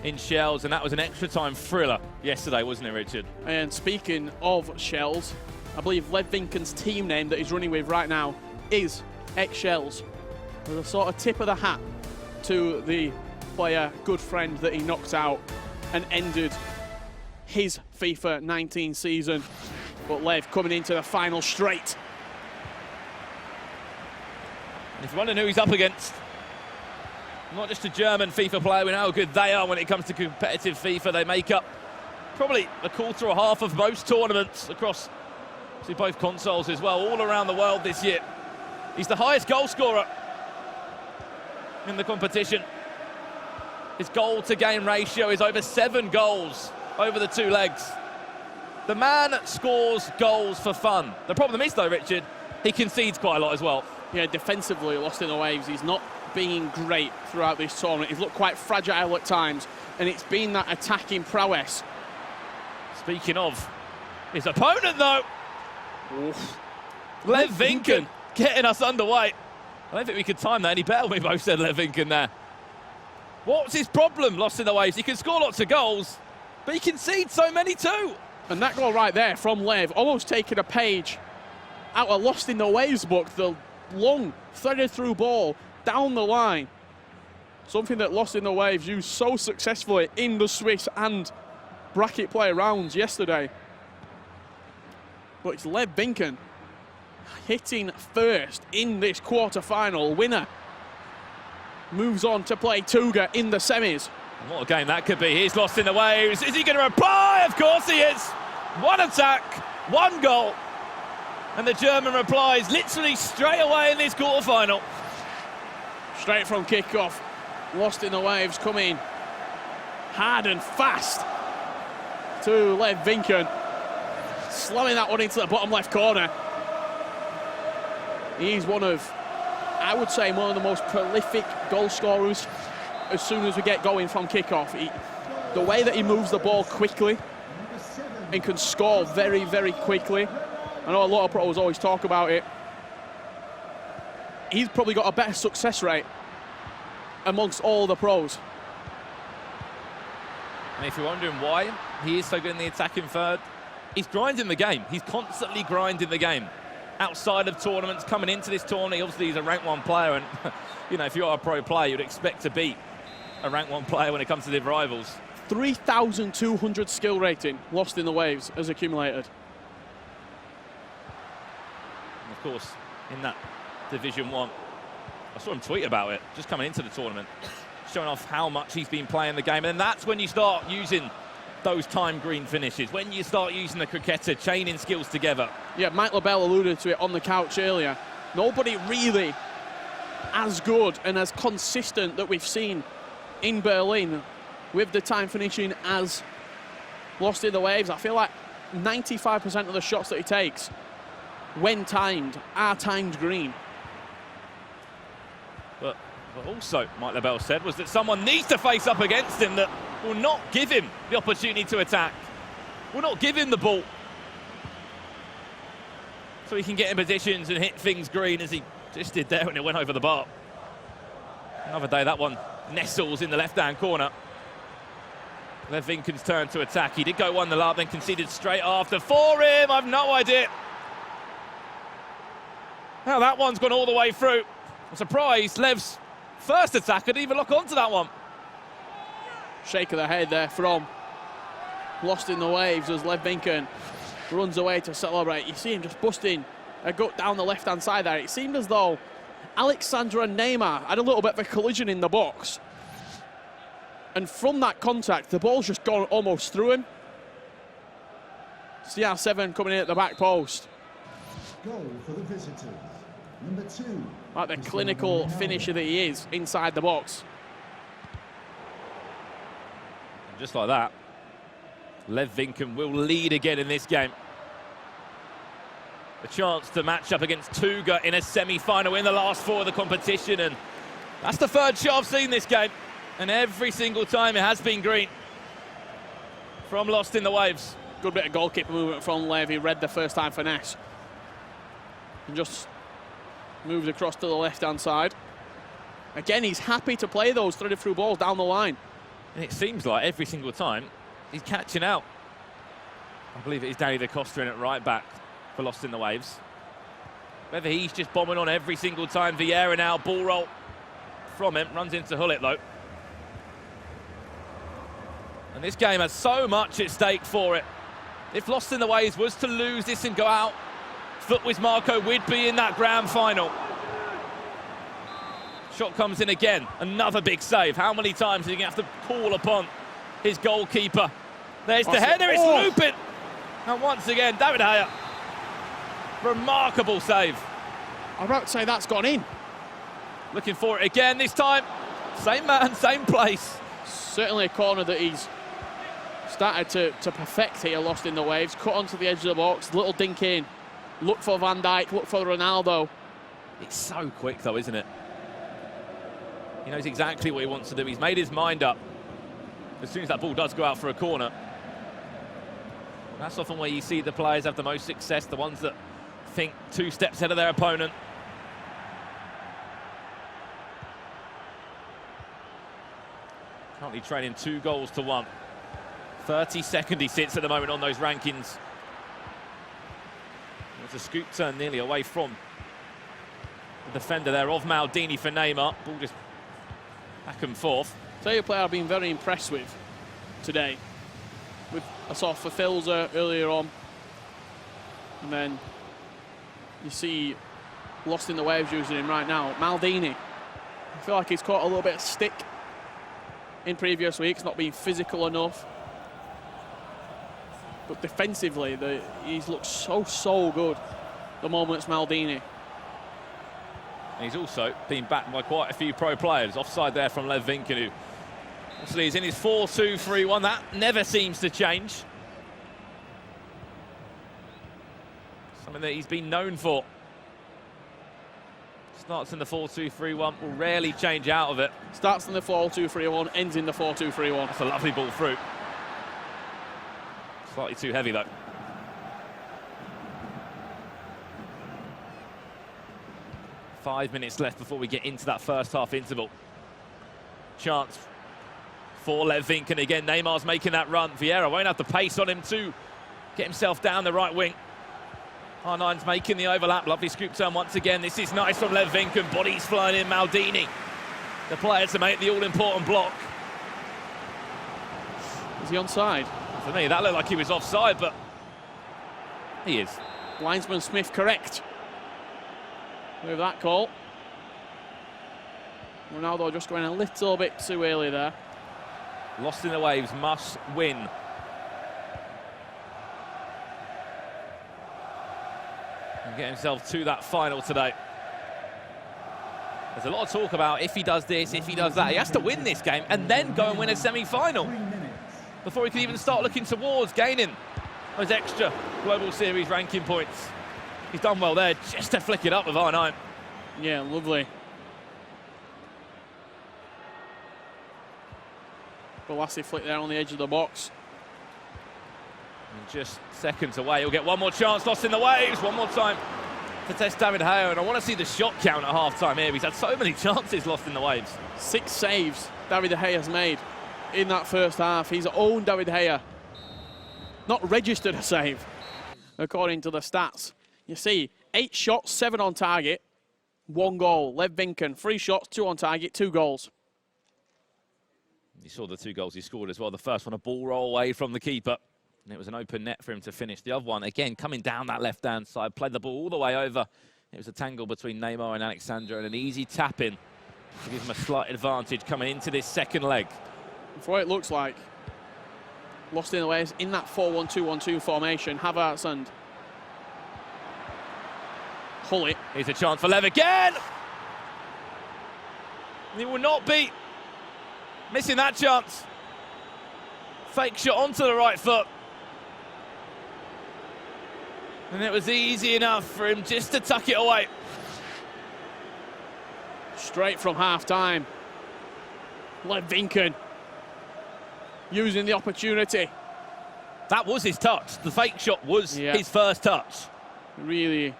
in shells, and that was an extra time thriller yesterday, wasn't it, Richard? And speaking of shells, I believe LevVinken's team name that he's running with right now is X-Shells. With a sort of tip of the hat to the player, good friend that he knocked out and ended his FIFA 19 season. But Lev coming into the final straight. And if you wonder who he's up against, not just a German FIFA player, we know how good they are when it comes to competitive FIFA. They make up probably a quarter or half of most tournaments across both consoles as well, all around the world this year. He's the highest goal scorer in the competition. His goal-to-game ratio is over 7 goals over the 2 legs. The man scores goals for fun. The problem is, though, Richard, he concedes quite a lot as well. Yeah, defensively, LostInTheWavesz, he's not being great throughout this tournament. He's looked quite fragile at times, and it's been that attacking prowess. Speaking of his opponent, though, Oof. LevVinken getting us underway. I don't think we could time that any better. We both said LevVinken there. What's his problem, LostInTheWavesz? He can score lots of goals, but he concedes so many too. And that goal right there from Lev, almost taking a page out of LostInTheWavesz book, the long, threaded through ball down the line. Something that LostInTheWavesz used so successfully in the Swiss and bracket play rounds yesterday. But it's LevVinken hitting first in this quarter-final. Winner moves on to play Tuga in the semis. What a game that could be. Here's LostInTheWavesz. Is he going to reply? Of course he is. 1 attack, 1 goal. And the German replies literally straight away in this quarter-final. Straight from kickoff, LostInTheWavesz coming hard and fast to LevVinken, slamming that one into the bottom left corner. He's one of, I would say, one of the most prolific goal scorers as soon as we get going from kickoff. The way that he moves the ball quickly and can score very, very quickly. I know a lot of pros always talk about it. He's probably got a better success rate amongst all the pros. And if you're wondering why he is so good in the attacking third, he's grinding the game. He's constantly grinding the game. Outside of tournaments, coming into this tournament, obviously he's a rank 1 player, and you know, if you're a pro player, you'd expect to be a rank 1 player when it comes to the rivals. 3,200 skill rating, LostInTheWavesz has accumulated. And of course, in that Division 1, I saw him tweet about it, just coming into the tournament, showing off how much he's been playing the game. And that's when you start using those time green finishes, when you start using the cricketer, chaining skills together. Yeah, Mike LaBelle alluded to it on the couch earlier. Nobody really as good and as consistent that we've seen in Berlin with the time finishing as LostInTheWavesz. I feel like 95% of the shots that he takes, when timed, are timed green. But also, Mike LaBelle said, was that someone needs to face up against him that will not give him the opportunity to attack, will not give him the ball, so he can get in positions and hit things green, as he just did there when it went over the bar. Another day, that one nestles in the left-hand corner. LevVinken's turn to attack. He did go 1-0 up, then conceded straight after. For him, I've no idea how that one's gone all the way through. I'm surprised Lev's first attack could even lock onto that one. Shake of the head there from LostInTheWavesz as LevVinken runs away to celebrate. You see him just busting a gut down the left-hand side there. It seemed as though Alexandra and Neymar had a little bit of a collision in the box. And from that contact, the ball's just gone almost through him. CR7 coming in at the back post. Goal for the visitors. Number 2. Like the clinical finisher that he is inside the box. Just like that, LevVinken will lead again in this game. A chance to match up against Tuga in a semi-final in the last 4 of the competition, and that's the 3rd shot I've seen this game, and every single time it has been green from LostInTheWavesz. Good bit of goalkeeper movement from Lev. He read the first time finesse and just moved across to the left-hand side. Again, he's happy to play those threaded through balls down the line. And it seems like every single time he's catching out. I believe it is Danny Da Costa in at right back for Lost in the Waves. Whether he's just bombing on every single time. Vieira now, ball roll from him, runs into Hullet though. And this game has so much at stake for it. If Lost in the Waves was to lose this and go out foot with Marco, we'd be in that grand final. Shot comes in again, another big save. How many times are you going to have to call upon his goalkeeper? There's the header, it's looping. And once again, David Gea. Remarkable save. I'm about to say that's gone in. Looking for it again this time. Same man, same place. Certainly a corner that he's started to perfect here, Lost in the Waves. Cut onto the edge of the box, little dink in. Look for Van Dijk, look for Ronaldo. It's so quick though, isn't it? He knows exactly what he wants to do. He's made his mind up. As soon as that ball does go out for a corner. That's often where you see the players have the most success, the ones that think 2 steps ahead of their opponent. Currently trailing 2 goals to 1. 32nd he sits at the moment on those rankings. It's a scoop turn nearly away from the defender there of Maldini for Neymar. Ball just back and forth. Tell you a player I've been very impressed with today. I saw Fafilza earlier on, and then you see Lost in the Waves using him right now. Maldini. I feel like he's caught a little bit of stick in previous weeks, not being physical enough. But defensively, he's looked so good the moment it's Maldini. And he's also been backed by quite a few pro players. Offside there from Levvinken, who obviously is in his 4-2-3-1. That never seems to change. Something that he's been known for. Starts in the 4-2-3-1, will rarely change out of it. Starts in the 4-2-3-1, ends in the 4-2-3-1. That's a lovely ball through. Slightly too heavy though. Five minutes left before we get into that first half interval. Chance for Levink, and again Neymar's making that run. Vieira won't have the pace on him to get himself down the right wing. R9's making the overlap. Lovely scoop turn once again. This is nice from Levink, and bodies flying in. Maldini, the player to make the all-important block. Is he onside? For me, that looked like he was offside, but he is. Linesman Smith correct with that call. Ronaldo just going a little bit too early there. Lost in the Waves must win. And get himself to that final today. There's a lot of talk about if he does this, if he does that. He has to win this game and then go and win a semi-final before he can even start looking towards gaining those extra Global Series ranking points. He's done well there just to flick it up with R9. Yeah, lovely. Balassi flick there on the edge of the box. And just seconds away, he'll get one more chance. Lost in the Waves, one more time to test David Gea. And I want to see the shot count at half-time here. He's had so many chances Lost in the Waves. 6 saves David Gea's made in that first half. He's owned David Gea. Not registered a save, according to the stats. You see, 8 shots, 7 on target, 1 goal. LevVinken, 3 shots, 2 on target, 2 goals. You saw the 2 goals he scored as well. The first one, a ball roll away from the keeper. And it was an open net for him to finish. The other one, again, coming down that left-hand side, played the ball all the way over. It was a tangle between Neymar and Alexandra, and an easy tap-in to give him a slight advantage coming into this second leg. For what it looks like, Lost in the Waves in that 4-1-2-1-2 formation. Havertz and Hullet. Here's a chance for Lev again! He will not be missing that chance. Fake shot onto the right foot. And it was easy enough for him just to tuck it away. Straight from half-time. LevVinken using the opportunity. That was his touch. The fake shot was his first touch. Really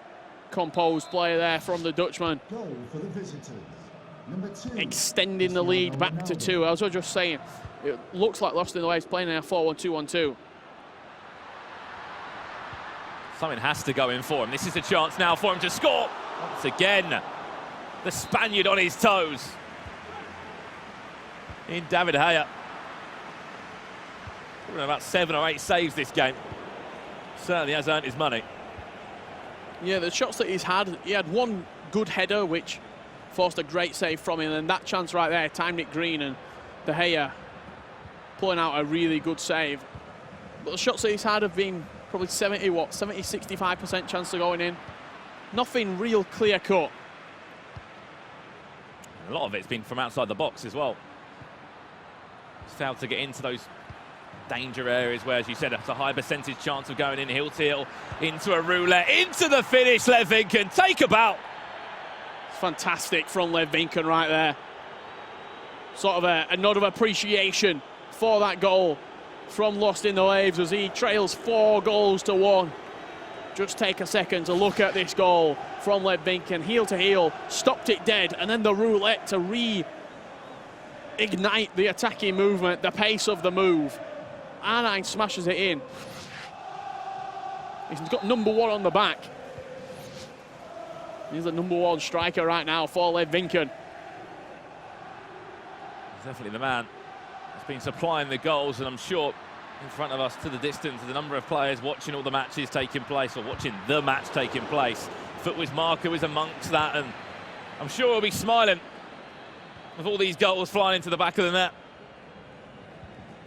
composed play there from the Dutchman. Goal for the visitors. Number 2. extending the lead back to 2. As I was just saying, it looks like LostInTheWavesz playing in a 4-1-2-1-2. Something has to go in for him. This is a chance now for him to score. Once again, the Spaniard on his toes. In David Gea. Probably about 7 or 8 saves this game. Certainly has earned his money. Yeah, the shots that he's had, he had one good header, which forced a great save from him, and that chance right there timed it green, and De Gea pulling out a really good save. But the shots that he's had have been probably 65% chance of going in. Nothing real clear cut. A lot of it's been from outside the box as well. Just how to get into those danger areas where, as you said, it's a high percentage chance of going in heel to heel, into a roulette, into the finish. LevVinken, take a bow. Fantastic from LevVinken right there. Sort of a nod of appreciation for that goal from LostInTheWavesz as he trails 4 goals to 1. Just take a second to look at this goal from LevVinken, heel to heel, stopped it dead, and then the roulette to reignite the attacking movement, the pace of the move. R9 smashes it in. He's got number 1 on the back. He's the number 1 striker right now for LevVinken. He's definitely the man that's been supplying the goals, and I'm sure in front of us to the distance, the number of players watching all the matches taking place, or watching the match taking place. Footwiz Marco is amongst that, and I'm sure he'll be smiling with all these goals flying into the back of the net.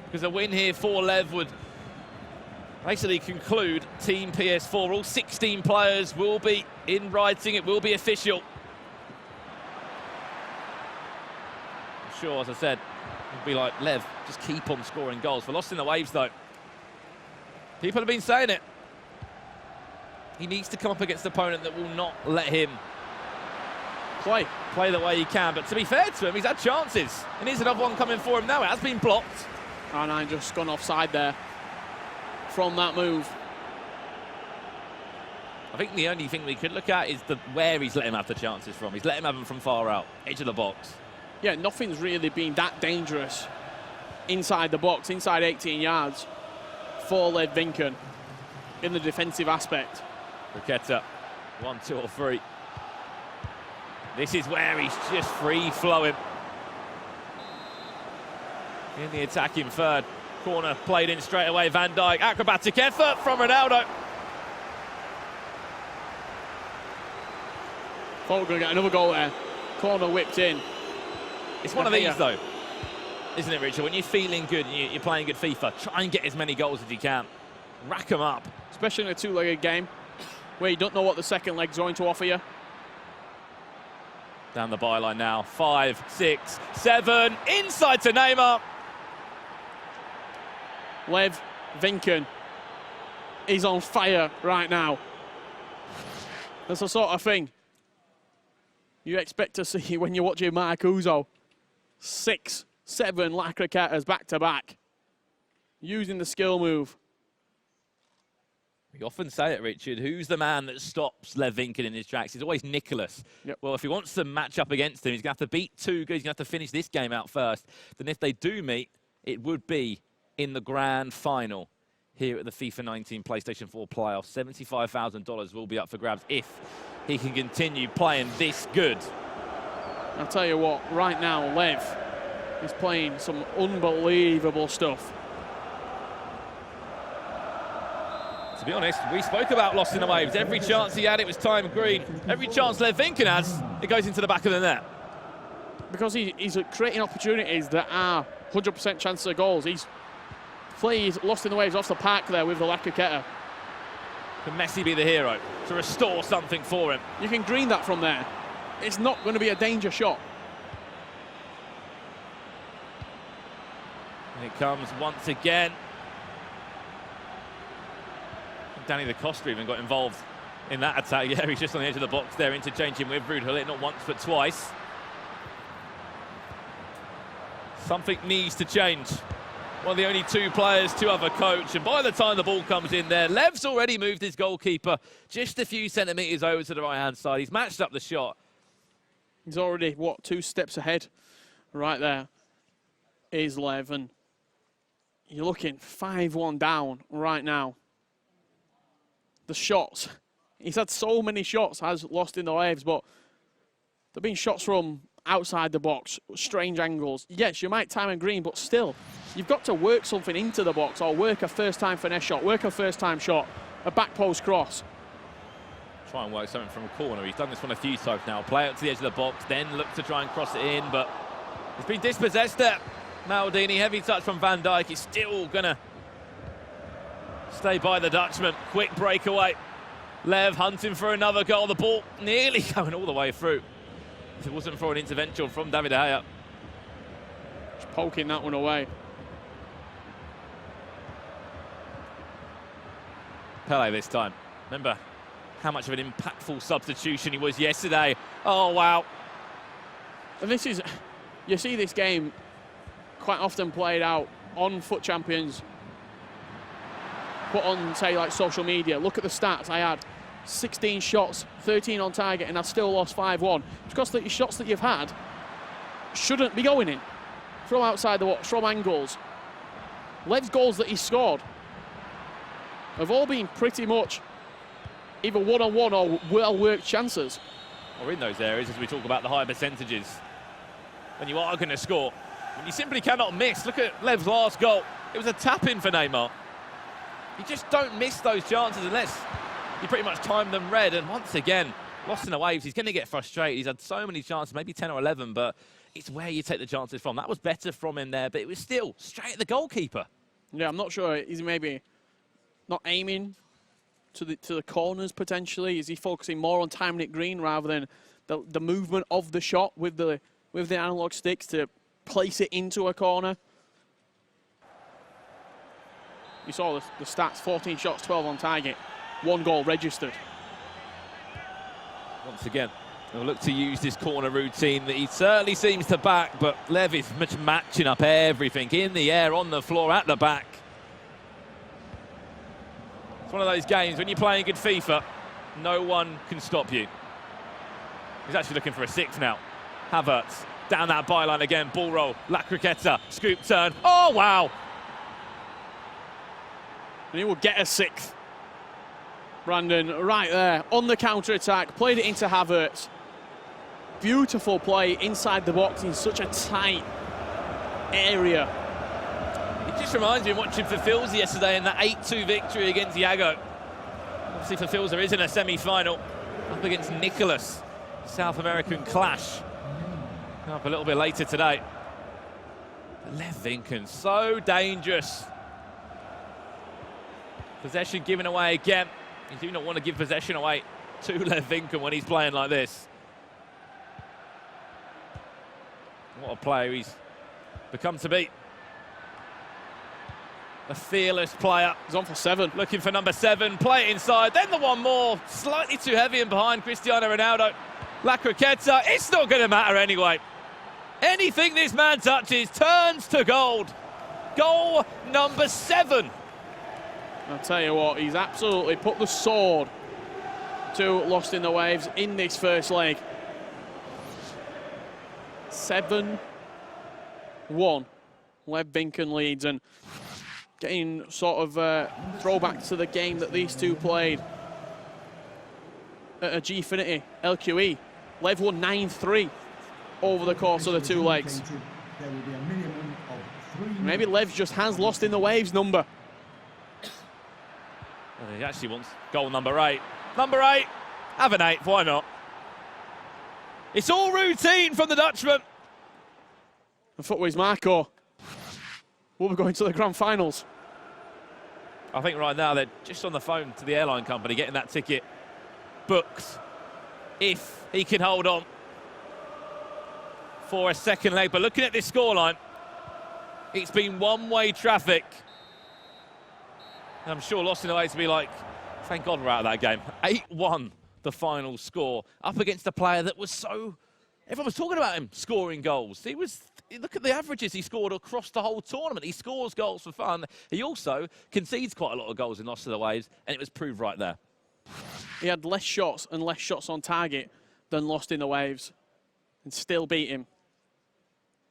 Because a win here for Lev would basically conclude Team PS4. All 16 players will be in writing, it will be official. I'm sure, as I said, it'll be like, Lev, just keep on scoring goals. For LostInTheWavesz, though, people have been saying it. He needs to come up against an opponent that will not let him play the way he can. But to be fair to him, he's had chances. And here's another one coming for him now. It has been blocked. R9 just gone offside there from that move. I think the only thing we could look at is where he's let him have the chances from. He's let him have them from far out, edge of the box. Yeah, nothing's really been that dangerous inside the box, inside 18 yards for LevVinken in the defensive aspect. Raqueta, 1, 2 or 3. This is where he's just free-flowing. In the attacking third. Corner played in straight away. Van Dijk, acrobatic effort from Ronaldo. Thought we were going to get another goal there. Corner whipped in. It's one of these, though, isn't it, Richard? When you're feeling good and you're playing good FIFA, try and get as many goals as you can. Rack them up. Especially in a 2-legged game where you don't know what the second leg's going to offer you. Down the byline now. 5, 6, 7. Inside to Neymar. LevVinken is on fire right now. That's the sort of thing you expect to see when you're watching Marc Uzo. 6, 7 Lacroquetas back to back, using the skill move. We often say it, Richard, who's the man that stops LevVinken in his tracks? It's always Nicholas. Yep. Well, if he wants to match up against him, he's going to have to beat 2 good. He's going to have to finish this game out first. Then if they do meet, it would be in the grand final here at the FIFA 19 PlayStation 4 playoffs. $75,000 will be up for grabs if he can continue playing this good. I'll tell you what, right now, Lev is playing some unbelievable stuff. To be honest, we spoke about LostInTheWavesz. Every chance he had, it was time green. Every chance LevVinken has, it goes into the back of the net. Because he's creating opportunities that are 100% chances of goals. He's played LostInTheWavesz off the park there with the Lacroqueta. Can Messi be the hero to restore something for him? You can green that from there. It's not going to be a danger shot. And it comes once again. Danny the Costa even got involved in that attack. Yeah, he's just on the edge of the box there, interchanging with Ruud Gullit, not once but twice. Something needs to change. One of the only 2 players to have a coach, and by the time the ball comes in there, Lev's already moved his goalkeeper just a few centimetres over to the right-hand side. He's matched up the shot. He's already, what, 2 steps ahead right there is Lev, and you're looking 5-1 down right now. The shots, he's had so many shots, has LostInTheWavesz, but they've been shots from outside the box, strange angles. Yes, you might time and green, but still, you've got to work something into the box or work a first-time finesse shot, work a first-time shot, a back post cross. Try and work something from a corner. He's done this one a few times now. Play up to the edge of the box, then look to try and cross it in, but he's been dispossessed there. Maldini, heavy touch from Van Dijk. He's still gonna stay by the Dutchman. Quick breakaway. Lev hunting for another goal. The ball nearly going all the way through. If it wasn't for an intervention from David De Gea. Just poking that one away. Pele this time. Remember how much of an impactful substitution he was yesterday. Oh, wow. And this is, you see this game quite often played out on Foot Champions, put on, say, like social media. Look at the stats. I had 16 shots, 13 on target, and I still lost 5-1. Because the shots that you've had shouldn't be going in. From outside the box, from angles. Lev's goals that he scored have all been pretty much either one-on-one or well-worked chances. Or in those areas, as we talk about the high percentages, when you are going to score, when you simply cannot miss. Look at Lev's last goal. It was a tap-in for Neymar. You just don't miss those chances unless you pretty much time them red. And once again, LostInTheWavesz, he's going to get frustrated. He's had so many chances, maybe 10 or 11, but it's where you take the chances from. That was better from him there, but it was still straight at the goalkeeper. Yeah, I'm not sure. He's maybe not aiming to the corners potentially. Is he focusing more on timing it green rather than the movement of the shot with the analog sticks to place it into a corner? You saw the stats: 14 shots, 12 on target, 1 goal registered. Once again, he'll look to use this corner routine that he certainly seems to back, but Lev is much matching up everything in the air, on the floor, at the back. It's one of those games when you're playing good FIFA, no one can stop you. He's actually looking for a 6 now. Havertz down that byline again, ball roll, La Croqueta, scoop turn. Oh, wow! And he will get a 6th. Brandon, right there, on the counter-attack, played it into Havertz. Beautiful play inside the box in such a tight area. It just reminds me of watching Fafilza yesterday in that 8-2 victory against Iago. Obviously, Fafilza is in a semi-final up against Nicholas. South American clash. Up a little bit later today. But LevVinken, so dangerous. Possession given away again. You do not want to give possession away to LevVinken when he's playing like this. What a player he's become to be. A fearless player. He's on for 7. Looking for number 7, play it inside, then the one more. Slightly too heavy and behind Cristiano Ronaldo. La Croqueta, it's not going to matter anyway. Anything this man touches turns to gold. Goal number 7. I'll tell you what, he's absolutely put the sword to LostInTheWavesz in this first leg. 7-1. LevVinken leads, and getting sort of throwback to the game that these two played at a Gfinity LQE. Lev won 9-3 over the course of the 2 legs. Maybe Lev just has LostInTheWavesz number. Well, he actually wants goal number 8. Number 8, have an 8, why not? It's all routine from the Dutchman. And Footways Marco will be going to the grand finals. I think right now they're just on the phone to the airline company getting that ticket booked. If he can hold on for a second leg. But looking at this scoreline, it's been one-way traffic. I'm sure LostInTheWavesz will be like, thank God we're out of that game. 8-1, the final score, up against a player that was so... Everyone was talking about him scoring goals. He was... Look at the averages he scored across the whole tournament. He scores goals for fun. He also concedes quite a lot of goals in LostInTheWavesz, and it was proved right there. He had less shots and less shots on target than LostInTheWavesz. and still beat him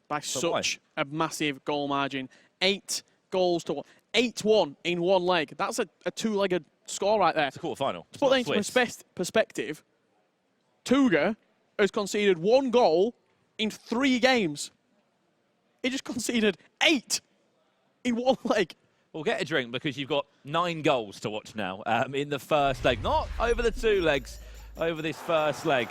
by such a massive goal margin. 8 goals to 1. 8-1 in one leg. That's a two-legged score right there. It's a quarter-final. To put that into perspective, Tuga has conceded 1 goal in 3 games. He just conceded 8 in one leg. Well, get a drink because you've got 9 goals to watch now in the first leg. Not over the 2 legs, over this first leg.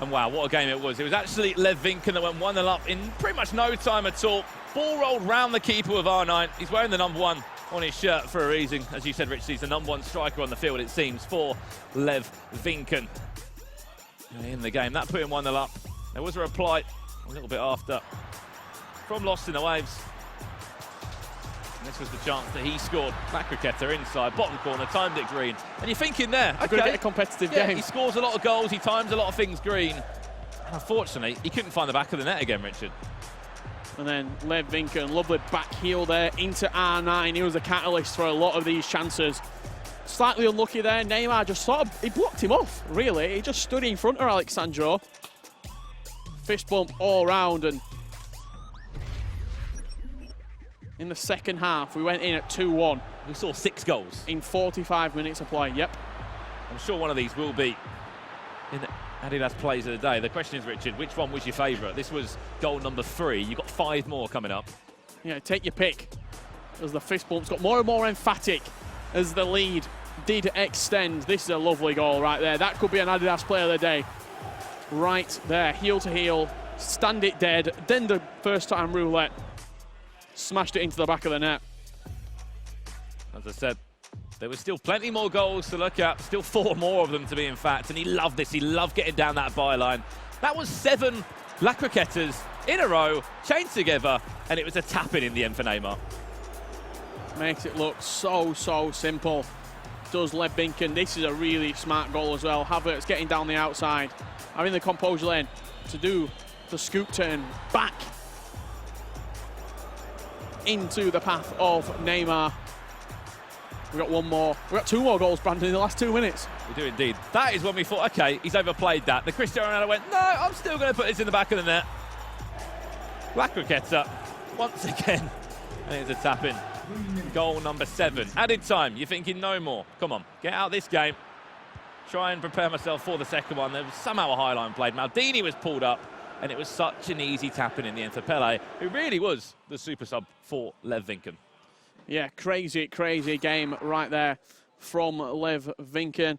And wow, what a game it was. It was actually Levvinken that went 1-0 up in pretty much no time at all. Ball rolled round the keeper with R9. He's wearing the number 1 on his shirt for a reason. As you said, Rich, he's the number 1 striker on the field, it seems, for Levvinken in the game. That put him 1-0 up. There was a reply a little bit after from LostInTheWavesz. And this was the chance that he scored. Macraqueta inside, bottom corner, timed it green. And you're thinking there, okay, get a competitive game. He scores a lot of goals, he times a lot of things green. And unfortunately, he couldn't find the back of the net again, Richard. And then Levvinken, lovely back heel there into R9. He was a catalyst for a lot of these chances. Slightly unlucky there. Neymar just he blocked him off, really. He just stood in front of Alexandro. Fist bump all round, and in the second half, we went in at 2-1. We saw 6 goals. In 45 minutes of play, yep. I'm sure one of these will be in the Adidas Plays of the Day. The question is, Richard, which one was your favourite? This was goal number 3. You've got 5 more coming up. Yeah, take your pick. As the fist bumps got more and more emphatic as the lead did extend. This is a lovely goal right there. That could be an Adidas Player of the Day. Right there, heel to heel, stand it dead, then the first time roulette. Smashed it into the back of the net. As I said, there was still plenty more goals to look at, still 4 more of them to be in fact, and he loved this, he loved getting down that byline. That was 7 Macraquetas in a row, chained together, and it was a tap-in the end for Neymar. Makes it look so simple. Does Levvinken. This is a really smart goal as well. Havertz getting down the outside, having the composure lane to do the scoop turn back into the path of Neymar. We got 1 more. We got 2 more goals, Brandon, in the last 2 minutes. We do indeed. That is when we thought, okay, he's overplayed that. The Cristiano Ronaldo went, no, I'm still going to put this in the back of the net. Macraqueta once again, and it's a tap-in. Goal number 7. Added time. You're thinking no more. Come on, get out this game. Try and prepare myself for the second one. There was somehow a high line played. Maldini was pulled up, and it was such an easy tap-in the end for Pele, who really was the super sub for Levvinken. Yeah, crazy game right there from Levvinken.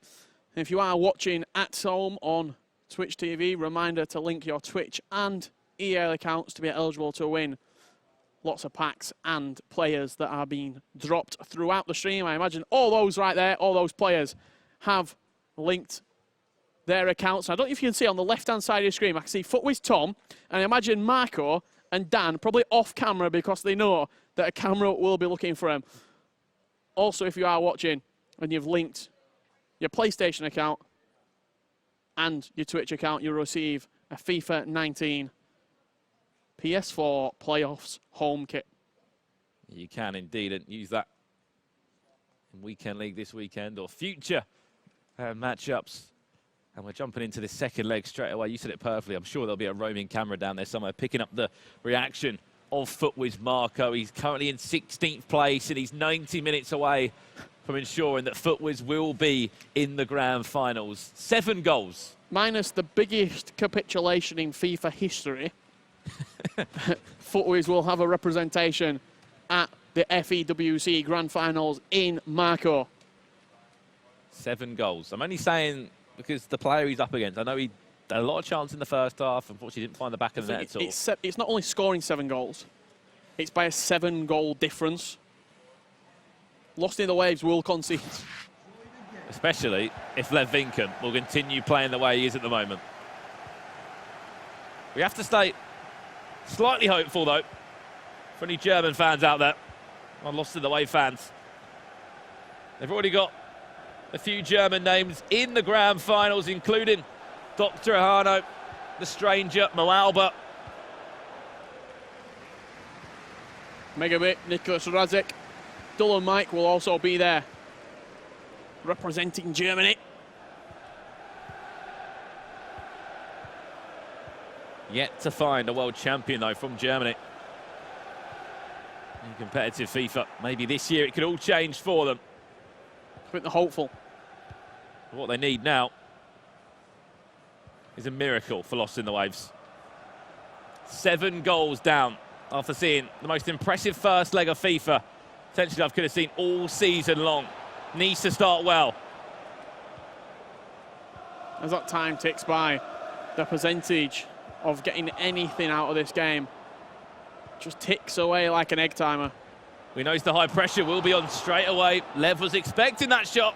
If you are watching at home on Twitch TV, reminder to link your Twitch and EA accounts to be eligible to win lots of packs and players that are being dropped throughout the stream. I imagine all those right there, all those players have linked their accounts. I don't know if you can see on the left-hand side of your screen, I can see FootWiz Tom, and I imagine Marco and Dan probably off camera because they know that a camera will be looking for them. Also, if you are watching and you've linked your PlayStation account and your Twitch account, you'll receive a FIFA 19 PS4 Playoffs home kit. You can indeed, and use that in Weekend League this weekend or future matchups. And we're jumping into this second leg straight away. You said it perfectly. I'm sure there'll be a roaming camera down there somewhere picking up the reaction of FootWiz Marco. He's currently in 16th place, and he's 90 minutes away from ensuring that FootWiz will be in the grand finals. 7 goals. Minus the biggest capitulation in FIFA history. FootWiz will have a representation at the FEWC Grand Finals in Marco. 7 goals. I'm only saying because the player he's up against, I know he had a lot of chance in the first half. Unfortunately, didn't find the back of the net at all. It's not only scoring 7 goals, it's by a 7-goal difference. LostInTheWavesz will concede. Especially if Levvinken will continue playing the way he is at the moment. We have to stay slightly hopeful, though, for any German fans out there, or LostInTheWavesz fans. They've already got a few German names in the grand finals, including Dr. Ahano, the stranger, Moalba. Megabit, Nicholas Radzik. Dull and Mike will also be there, representing Germany. Yet to find a world champion, though, from Germany. In competitive FIFA, maybe this year it could all change for them. I think they're hopeful. What they need now is a miracle for LostInTheWavesz. 7 goals down after seeing the most impressive first leg of FIFA potentially I could have seen all season long. Needs to start well. As that time ticks by, the percentage of getting anything out of this game just ticks away like an egg timer. We know the high pressure will be on straight away. Lev was expecting that shot.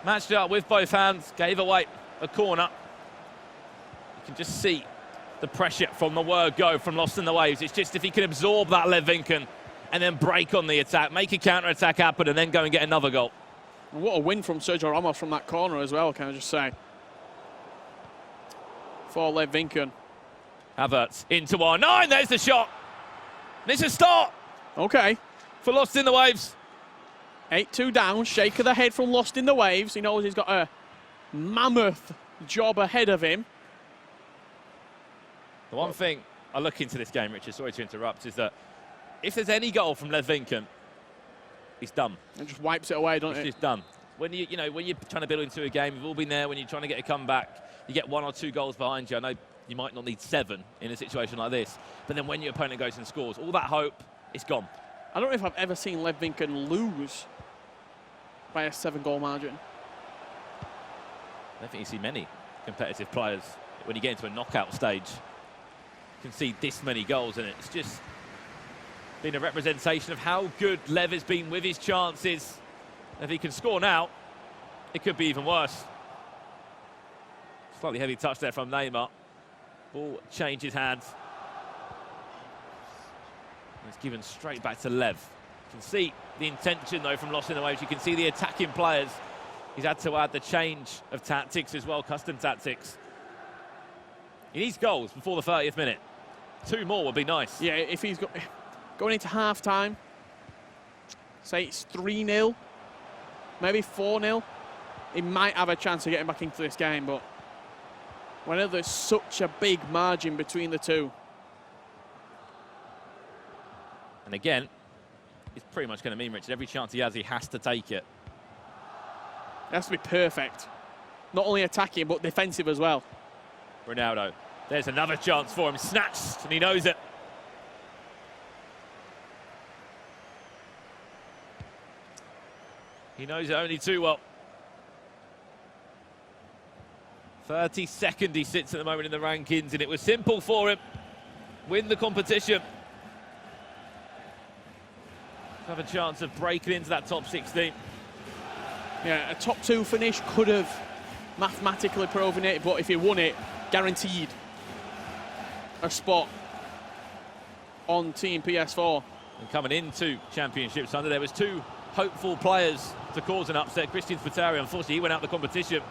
Matched it up with both hands, gave away a corner. You can just see the pressure from the word go from LostInTheWavesz. It's just if he can absorb that Levvinken and then break on the attack, make a counter-attack happen and then go and get another goal. What a win from Sergio Ramos from that corner as well, can I just say. For Levvinken. Havertz into R9, there's the shot. And it's a start. Okay. For LostInTheWavesz. 8-2 down, shake of the head from LostInTheWavesz. He knows he's got a mammoth job ahead of him. The one thing I look into this game, Richard, sorry to interrupt, is that if there's any goal from Levvinken, he's done. It just wipes it away, doesn't it? It's just done. When when you're trying to build into a game, we've all been there. When you're trying to get a comeback, you get 1 or 2 goals behind you. I know you might not need 7 in a situation like this, but then when your opponent goes and scores, all that hope is gone. I don't know if I've ever seen Levvinken lose by a 7-goal margin. I don't think you see many competitive players when you get into a knockout stage concede this many goals, and it's just been a representation of how good Lev has been with his chances. If he can score now, it could be even worse. Slightly heavy touch there from Neymar. Ball changes hands. And it's given straight back to Lev. You can see the intention, though, from LostInTheWavesz. You can see the attacking players. He's had to add the change of tactics as well, custom tactics. He needs goals before the 30th minute. 2 more would be nice. Yeah, if he's going into half-time, say it's 3-0, maybe 4-0, he might have a chance of getting back into this game, but whenever there's such a big margin between the two. And again, it's pretty much going to mean, Richard, every chance he has to take it. It has to be perfect. Not only attacking, but defensive as well. Ronaldo, there's another chance for him, snatched, and he knows it. He knows it only too well. 32nd he sits at the moment in the rankings, and it was simple for him. Win the competition. Have a chance of breaking into that top 16. Yeah, a top 2 finish could have mathematically proven it, but if he won it, guaranteed a spot on Team PS4. And coming into Championship Sunday, there was 2 hopeful players to cause an upset. Christian Spiteri, unfortunately, he went out of the competition.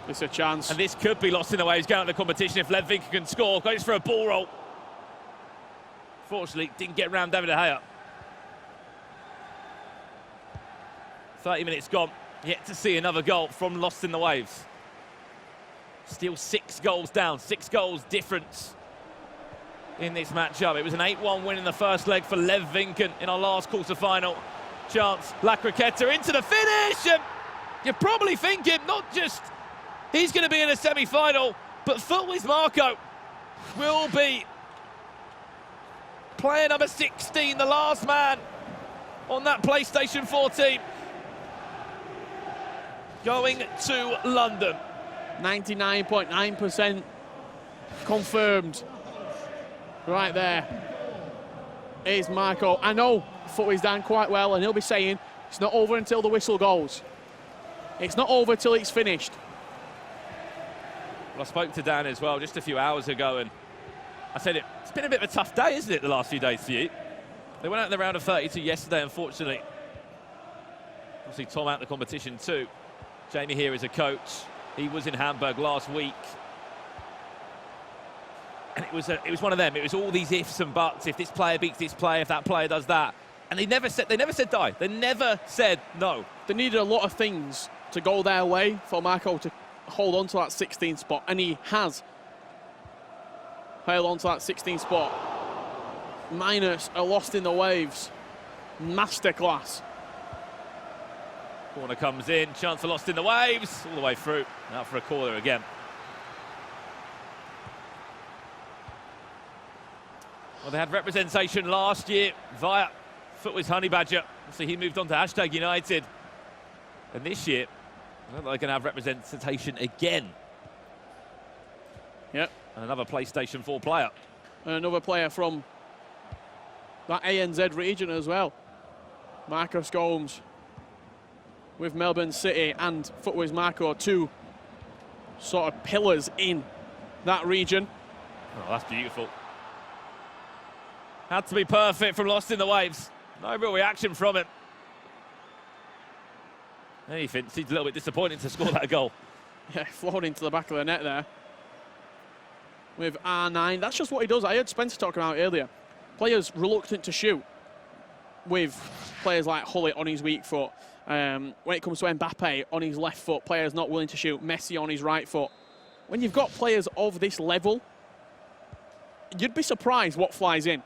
It's a chance. And this could be LostInTheWavesz going out of the competition if Levvinken can score. Goes for a ball roll. Fortunately, didn't get round David De Gea. 30 minutes gone. Yet to see another goal from LostInTheWavesz. Still 6 goals down, 6 goals difference in this matchup. It was an 8-1 win in the first leg for Levvinken in our last quarter-final. Chance, La Croqueta into the finish, and you're probably thinking not just he's going to be in a semi-final, but Fulwiz Marco will be player number 16, the last man on that PlayStation 4 team, going to London. 99.9% confirmed. Right there is Marco. I know Fulwiz done quite well, and he'll be saying it's not over until the whistle goes. It's not over till it's finished. Well, I spoke to Dan as well just a few hours ago, and I said it's been a bit of a tough day, isn't it, the last few days for you? They went out in the round of 32 yesterday, unfortunately. Obviously, Tom out of the competition too. Jamie here is a coach. He was in Hamburg last week. And it was one of them. It was all these ifs and buts. If this player beats this player, if that player does that. And they never said die. They never said no. They needed a lot of things to go their way for Marco to hold on to that 16th spot, and he has. held on to that 16th spot. Minus a Lost in the Waves masterclass. Corner comes in, chance for Lost in the Waves, all the way through. Out for a corner again. Well, they had representation last year via Footwiz Honey Badger. So he moved on to #United. And this year, they're going to have representation again. Yep. And another PlayStation 4 player. And another player from that ANZ region as well. Marcus Gomes with Melbourne City and Footwiz Marco, two sort of pillars in that region. Oh, that's beautiful. Had to be perfect from Lost in the Waves. No real reaction from him. Anything, seems a little bit disappointing to score that goal. Yeah, flown into the back of the net there. With R9, that's just what he does. I heard Spencer talking about earlier. Players reluctant to shoot with players like Hullet on his weak foot. When it comes to Mbappe on his left foot, players not willing to shoot. Messi on his right foot. When you've got players of this level, you'd be surprised what flies in.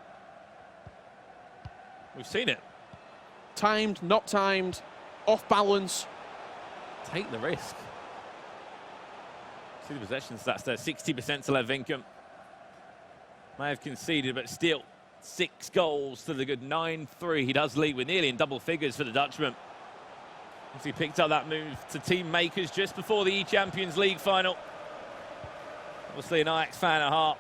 We've seen it. Timed, not timed, off balance. Take the risk. See the possession stats there, 60% to Levvinken. May have conceded, but still 6 goals to the good 9-3. He does lead with nearly in double figures for the Dutchman. As he picked up that move to team makers just before the E-Champions League final. Obviously an Ajax fan at heart.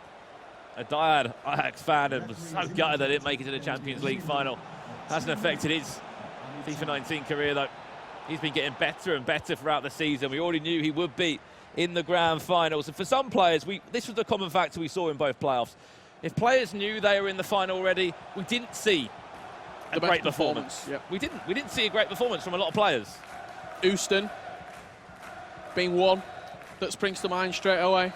A diehard Ajax fan, and was so gutted they didn't make it to the Champions League final. Hasn't affected his FIFA 19 career though. He's been getting better and better throughout the season. We already knew he would be in the grand finals. And for some players, this was the common factor we saw in both playoffs. If players knew they were in the final already, we didn't see a great performance. Yep. We didn't see a great performance from a lot of players. Houston being one that springs to mind straight away.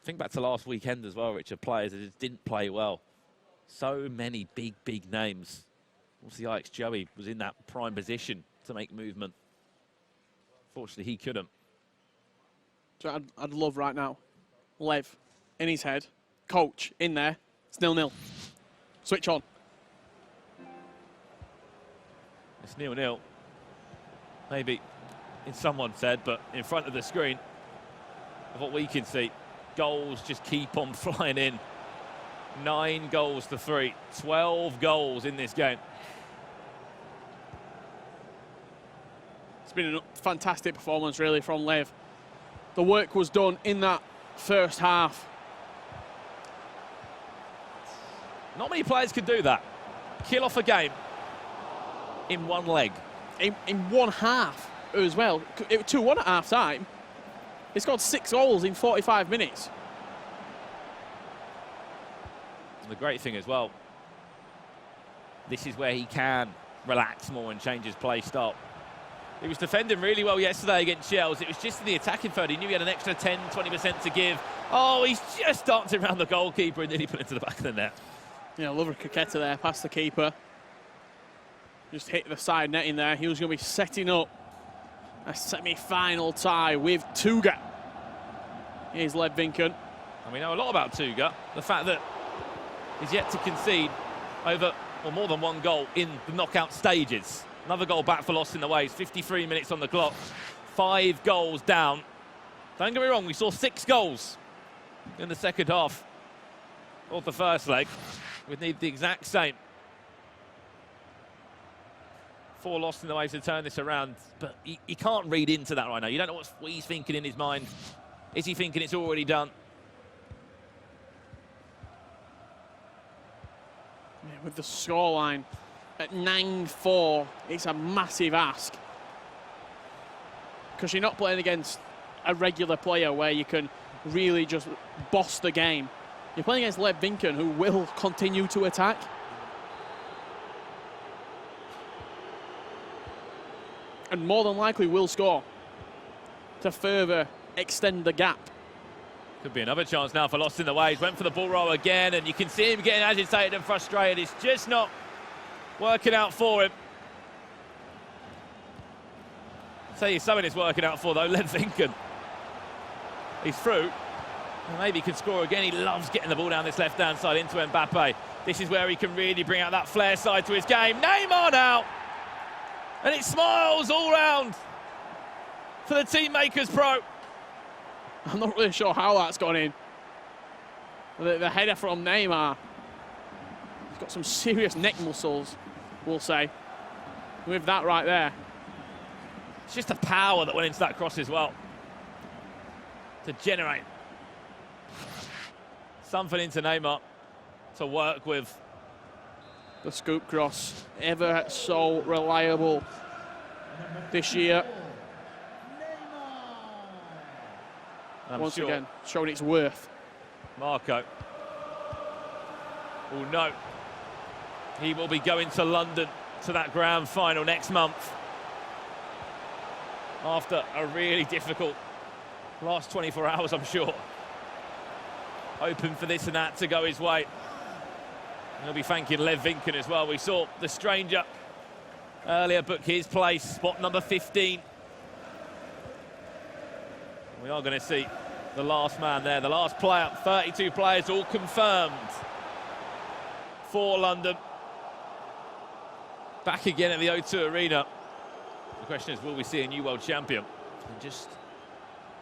Think back to last weekend as well, Richard. Players that just didn't play well. So many big names. Obviously, Ajax Joey was in that prime position to make movement. Fortunately, he couldn't. So I'd love right now, Lev in his head, coach in there. It's 0-0. Switch on. It's 0-0. Maybe, in someone said, but in front of the screen, of what we can see, goals just keep on flying in. 9 goals to 3. 12 goals in this game. It's been a fantastic performance, really, from Lev. The work was done in that first half. Not many players could do that. Kill off a game in one leg. In one half as well. It was 2-1 at half time. He scored 6 goals in 45 minutes. And the great thing as well, this is where he can relax more and change his play style. He was defending really well yesterday against Shells. It was just in the attacking third. He knew he had an extra 10, 20% to give. Oh, he's just dancing around the goalkeeper and nearly put it to the back of the net. Yeah, lovely Kaketa there, past the keeper. Just hit the side netting there. He was going to be setting up a semi-final tie with Tuga. Here's LevVinken. And we know a lot about Tuga. The fact that he's yet to concede over or more than 1 goal in the knockout stages. Another goal back for Lost in the Waves. 53 minutes on the clock. 5 goals down. Don't get me wrong, we saw 6 goals in the second half of the first leg. We'd need the exact same for Lost in the Waves to turn this around. But he can't read into that right now. You don't know what he's thinking in his mind. Is he thinking it's already done? Yeah, with the scoreline at 9-4, it's a massive ask. Because you're not playing against a regular player where you can really just boss the game. You're playing against LevVinken, who will continue to attack. And more than likely will score to further extend the gap. Could be another chance now for Lost in the Waves. Went for the ball roll again, and you can see him getting agitated and frustrated. It's just not working out for him. I'll tell you something it's working out for, though, LevVinken. He's through. And maybe he can score again. He loves getting the ball down this left-hand side into Mbappe. This is where he can really bring out that flair side to his game. Neymar now. And it smiles all round for the team makers pro. I'm not really sure how that's gone in. The header from Neymar. He's got some serious neck muscles, we'll say, with that right there. It's just the power that went into that cross as well to generate something into Neymar to work with. The scoop cross, ever so reliable this year. Once again, showing its worth. Marco. Oh no. He will be going to London to that grand final next month. After a really difficult last 24 hours, I'm sure. Hoping for this and that to go his way. And he'll be thanking LevVinken as well. We saw the stranger earlier book his place, spot number 15. We are going to see the last man there, the last player. 32 players all confirmed for London. Back again at the O2 Arena. The question is, will we see a new world champion in just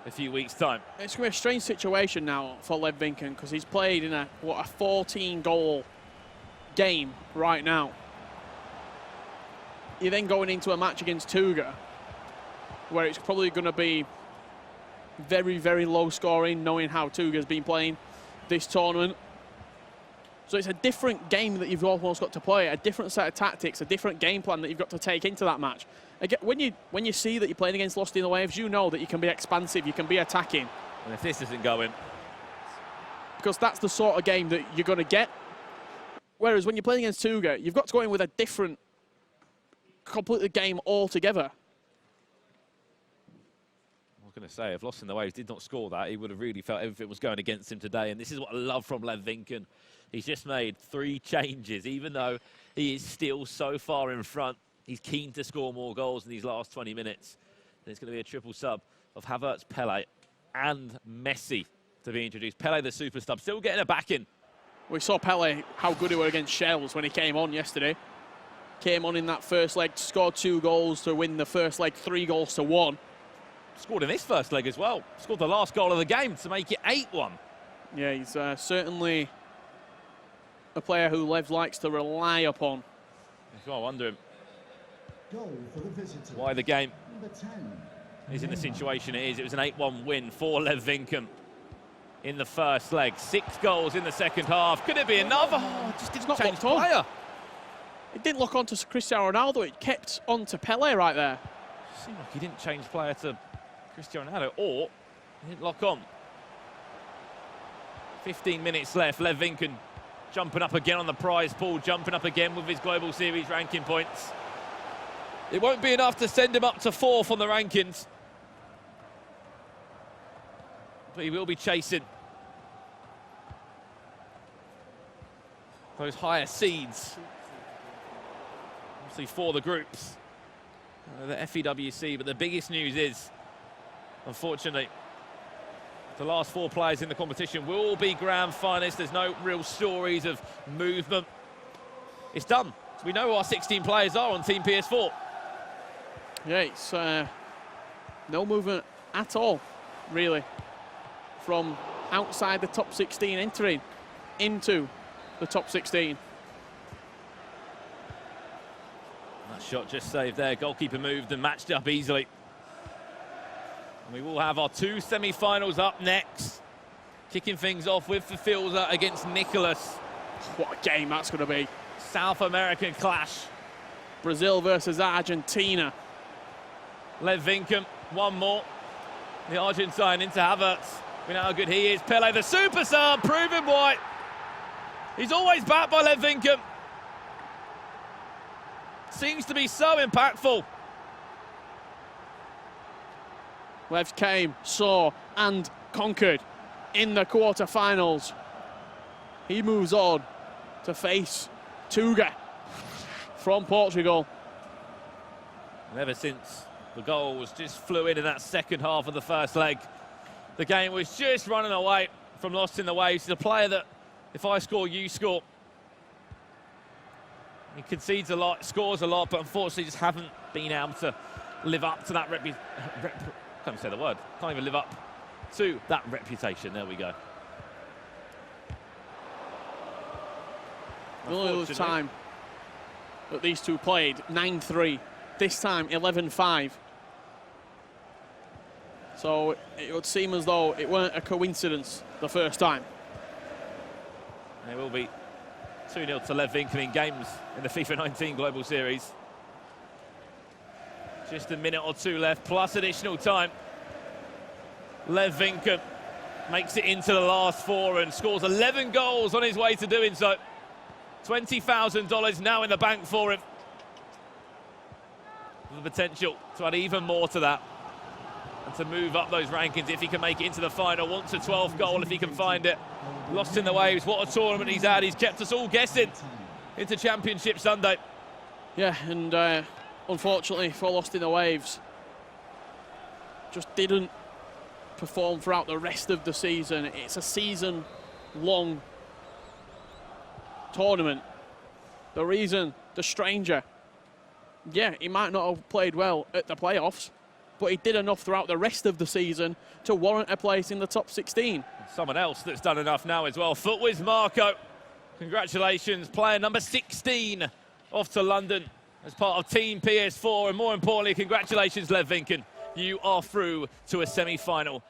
a few weeks' time? It's going to be a strange situation now for LevVinken because he's played in a 14-goal game right now. You're then going into a match against Tuga, where it's probably going to be very, very low scoring, knowing how Tuga's been playing this tournament. So it's a different game that you've almost got to play, a different set of tactics, a different game plan that you've got to take into that match. Again, when you see that you're playing against LostInTheWavesz, you know that you can be expansive, you can be attacking. And if this isn't going, because that's the sort of game that you're going to get. Whereas when you're playing against Tuga, you've got to go in with a different, completely game altogether. I was going to say, if LostInTheWavesz did not score that, he would have really felt everything was going against him today. And this is what I love from LevVinken. He's just made 3 changes, even though he is still so far in front. He's keen to score more goals in these last 20 minutes. And it's going to be a triple sub of Havertz, Pele, and Messi to be introduced. Pele, the super sub, still getting a back in. We saw Pele, how good he were against Shells when he came on yesterday. Came on in that first leg, scored 2 goals to win the first leg, 3-1. Scored in this first leg as well. Scored the last goal of the game to make it 8-1. Yeah, he's certainly a player who Lev likes to rely upon. I wonder him Goal for the visitors. why the game Number 10. is in the situation it is. It was an 8-1 win for LevVinken in the first leg. 6 goals in the second half. Could it be another? Oh, just did not change player. It didn't look on to Cristiano Ronaldo. It kept on to Pele right there. Seemed like he didn't change player to Cristiano Ronaldo, or he didn't lock on. 15 minutes left. LevVinken jumping up again on the prize pool, jumping up again with his Global Series ranking points. It won't be enough to send him up to 4th on the rankings, but he will be chasing those higher seeds, obviously for the groups, the FEWC. But the biggest news is, unfortunately, the last 4 players in the competition will all be grand finalists. There's no real stories of movement. It's done. We know who our 16 players are on Team PS4. Yeah, it's no movement at all, really, from outside the top 16 entering into the top 16. That shot just saved there. Goalkeeper moved and matched up easily. And we will have our 2 semi-finals up next. Kicking things off with Fafilza against Nicholas. What a game that's going to be. South American clash. Brazil versus Argentina. LevVinken, one more. The Argentine into Havertz. We know how good he is. Pele, the super sub, proving why. He's always backed by LevVinken. Seems to be so impactful. Lev came, saw, and conquered in the quarterfinals. He moves on to face Tuga from Portugal. And ever since the goals just flew in that second half of the first leg, The game was just running away from Lost in the Waves. He's a player that, if I score, you score. He concedes a lot, scores a lot, but unfortunately just haven't been able to live up to that can't even say the word. Can't even live up to that reputation. There we go. The only other time that these two played, 9-3. This time, 11-5. So it would seem as though it weren't a coincidence the first time. It will be 2-0 to Levink in games in the FIFA 19 Global Series. Just a minute or two left, plus additional time. Levink makes it into the last 4 and scores 11 goals on his way to doing so. $20,000 now in the bank for him. With the potential to add even more to that and to move up those rankings if he can make it into the final. Wants a 12th goal if he can find it. Lost in the Waves, what a tournament he's had. He's kept us all guessing into Championship Sunday. Yeah, and unfortunately for Lost in the Waves, just didn't perform throughout the rest of the season. It's a season-long tournament. The reason, the stranger, yeah, he might not have played well at the playoffs, but he did enough throughout the rest of the season to warrant a place in the top 16. Someone else that's done enough now as well. Footwiz Marco, congratulations, player number 16 off to London as part of Team PS4, and more importantly, congratulations, Levvinken. You are through to a semi-final.